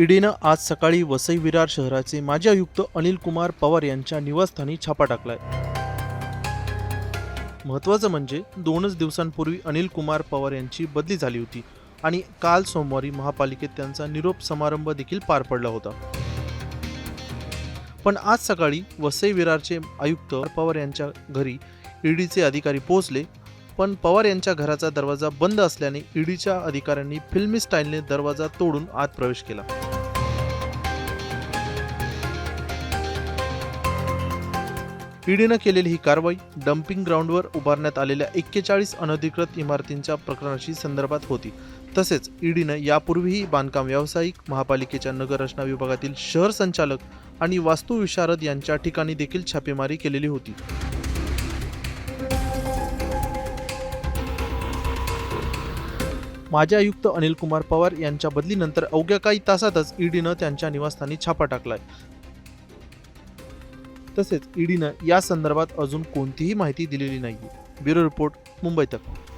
ईडीनं आज सकाळी वसई विरार शहराचे माजी आयुक्त अनिल कुमार पवार यांच्या निवासस्थानी छापा टाकलाय. महत्त्वाचं म्हणजे 2च दिवसांपूर्वी अनिल कुमार पवार यांची बदली झाली होती आणि काल सोमवारी महापालिकेत त्यांचा निरोप समारंभ देखील पार पडला होता. पण आज सकाळी वसई विरारचे आयुक्त पवार यांच्या घरी ईडीचे अधिकारी पोहोचले. पण पवार यांच्या घराचा दरवाजा बंद असल्याने ईडीच्या अधिकाऱ्यांनी फिल्मी स्टाईलने दरवाजा तोडून आत प्रवेश केला. ईडीनं केलेली ही कारवाई डम्पिंग ग्राउंडवर उभारण्यात आलेल्या 41 अनधिकृत इमारतींच्या प्रकरणाशी संदर्भात होती. तसेच ईडीनं यापूर्वीही बांधकाम व्यावसायिक, महापालिकेच्या नगर रचना विभागातील शहर संचालक आणि वास्तुविशारद यांच्या ठिकाणी देखील छापेमारी केलेली होती. माजी आयुक्त अनिल कुमार पवार यांच्या बदलीनंतर अवघ्या काही तासातच ईडीनं त्यांच्या निवासस्थानी छापा टाकलाय. तसेच ईडीनं या संदर्भात अजून कोणतीही माहिती दिलेली नाहीये. ब्युरो रिपोर्ट, मुंबई तक.